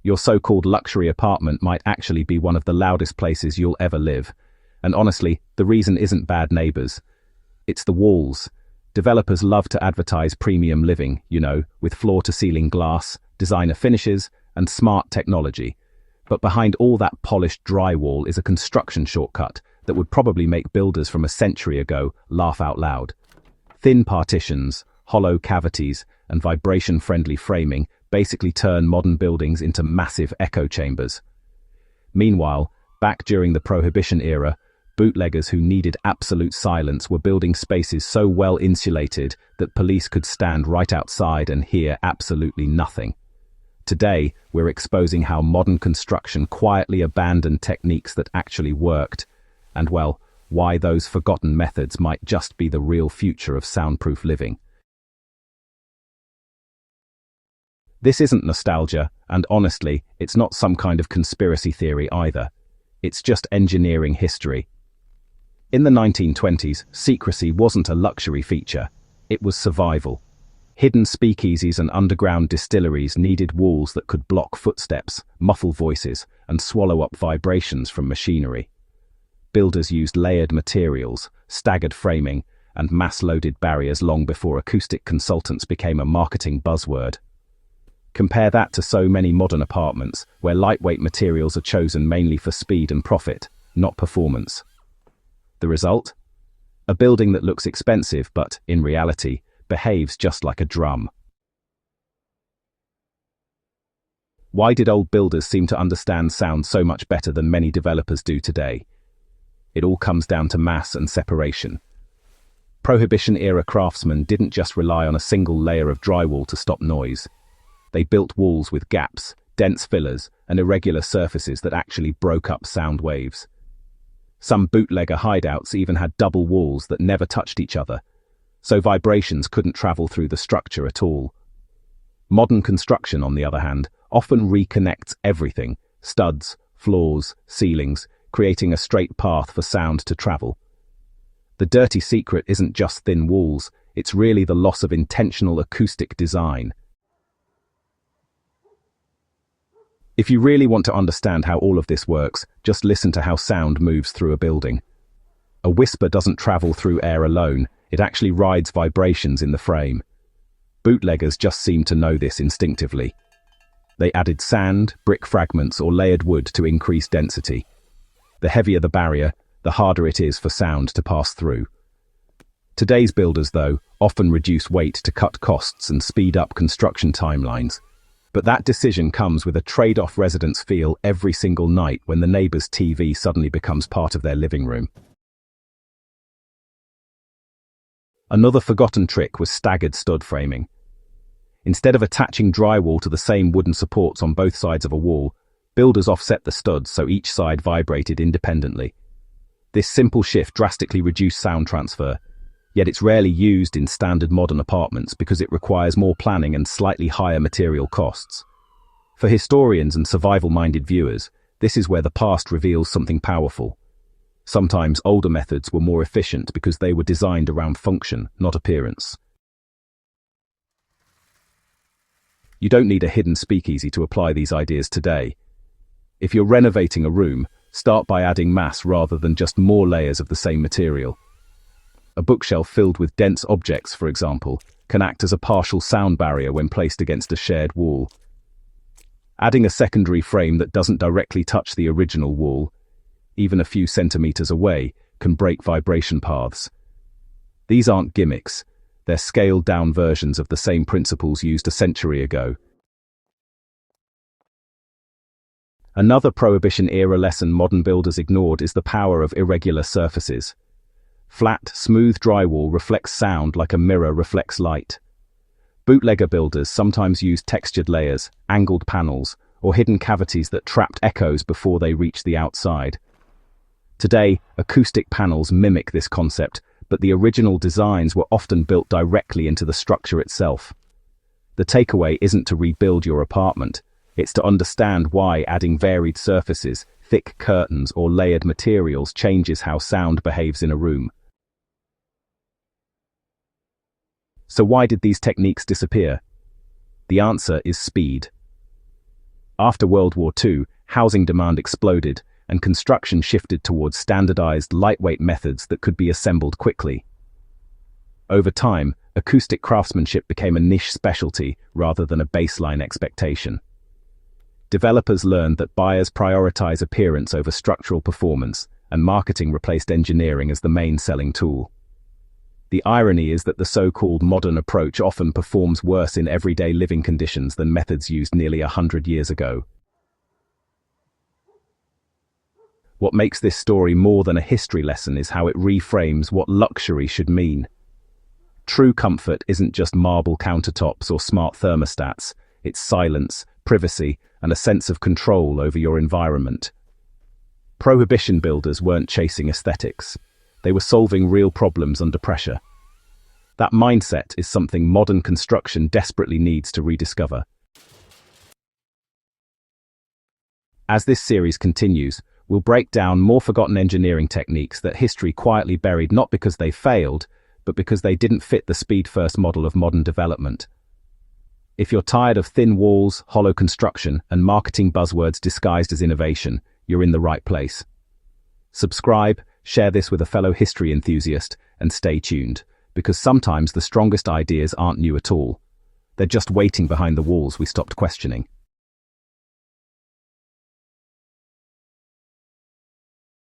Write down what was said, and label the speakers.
Speaker 1: Your so-called luxury apartment might actually be one of the loudest places you'll ever live. And honestly, the reason isn't bad neighbors. It's the walls. Developers love to advertise premium living, with floor-to-ceiling glass, designer finishes, and smart technology. But behind all that polished drywall is a construction shortcut that would probably make builders from a century ago laugh out loud. Thin partitions, hollow cavities, and vibration-friendly framing basically turn modern buildings into massive echo chambers. Meanwhile, back during the Prohibition era, bootleggers who needed absolute silence were building spaces so well insulated that police could stand right outside and hear absolutely nothing. Today, we're exposing how modern construction quietly abandoned techniques that actually worked, and well, why those forgotten methods might just be the real future of soundproof living. This isn't nostalgia, and honestly, it's not some kind of conspiracy theory either. It's just engineering history. In the 1920s, secrecy wasn't a luxury feature, it was survival. Hidden speakeasies and underground distilleries needed walls that could block footsteps, muffle voices, and swallow up vibrations from machinery. Builders used layered materials, staggered framing, and mass-loaded barriers long before acoustic consultants became a marketing buzzword. Compare that to so many modern apartments, where lightweight materials are chosen mainly for speed and profit, not performance. The result? A building that looks expensive but, in reality, behaves just like a drum. Why did old builders seem to understand sound so much better than many developers do today? It all comes down to mass and separation. Prohibition-era craftsmen didn't just rely on a single layer of drywall to stop noise. They built walls with gaps, dense fillers, and irregular surfaces that actually broke up sound waves. Some bootlegger hideouts even had double walls that never touched each other, so vibrations couldn't travel through the structure at all. Modern construction, on the other hand, often reconnects everything: studs, floors, ceilings, creating a straight path for sound to travel. The dirty secret isn't just thin walls, it's really the loss of intentional acoustic design. If you really want to understand how all of this works, just listen to how sound moves through a building. A whisper doesn't travel through air alone, it actually rides vibrations in the frame. Bootleggers just seem to know this instinctively. They added sand, brick fragments, or layered wood to increase density. The heavier the barrier, the harder it is for sound to pass through. Today's builders, though, often reduce weight to cut costs and speed up construction timelines. But that decision comes with a trade-off residents feel every single night when the neighbor's TV suddenly becomes part of their living room. Another forgotten trick was staggered stud framing. Instead of attaching drywall to the same wooden supports on both sides of a wall, builders offset the studs so each side vibrated independently. This simple shift drastically reduced sound transfer, yet it's rarely used in standard modern apartments because it requires more planning and slightly higher material costs. For historians and survival-minded viewers, this is where the past reveals something powerful. Sometimes older methods were more efficient because they were designed around function, not appearance. You don't need a hidden speakeasy to apply these ideas today. If you're renovating a room, start by adding mass rather than just more layers of the same material. A bookshelf filled with dense objects, for example, can act as a partial sound barrier when placed against a shared wall. Adding a secondary frame that doesn't directly touch the original wall, even a few centimeters away, can break vibration paths. These aren't gimmicks, they're scaled-down versions of the same principles used a century ago. Another Prohibition-era lesson modern builders ignored is the power of irregular surfaces. Flat, smooth drywall reflects sound like a mirror reflects light. Bootlegger builders sometimes used textured layers, angled panels, or hidden cavities that trapped echoes before they reached the outside. Today, acoustic panels mimic this concept, but the original designs were often built directly into the structure itself. The takeaway isn't to rebuild your apartment, it's to understand why adding varied surfaces, thick curtains, or layered materials changes how sound behaves in a room. So why did these techniques disappear? The answer is speed. After World War II, housing demand exploded, and construction shifted towards standardized, lightweight methods that could be assembled quickly. Over time, acoustic craftsmanship became a niche specialty rather than a baseline expectation. Developers learned that buyers prioritize appearance over structural performance, and marketing replaced engineering as the main selling tool. The irony is that the so-called modern approach often performs worse in everyday living conditions than methods used nearly 100 years ago. What makes this story more than a history lesson is how it reframes what luxury should mean. True comfort isn't just marble countertops or smart thermostats, it's silence, privacy, and a sense of control over your environment. Prohibition builders weren't chasing aesthetics. They were solving real problems under pressure. That mindset is something modern construction desperately needs to rediscover. As this series continues, we'll break down more forgotten engineering techniques that history quietly buried not because they failed, but because they didn't fit the speed-first model of modern development. If you're tired of thin walls, hollow construction, and marketing buzzwords disguised as innovation, you're in the right place. Subscribe, share this with a fellow history enthusiast, and stay tuned, because sometimes the strongest ideas aren't new at all. They're just waiting behind the walls we stopped questioning.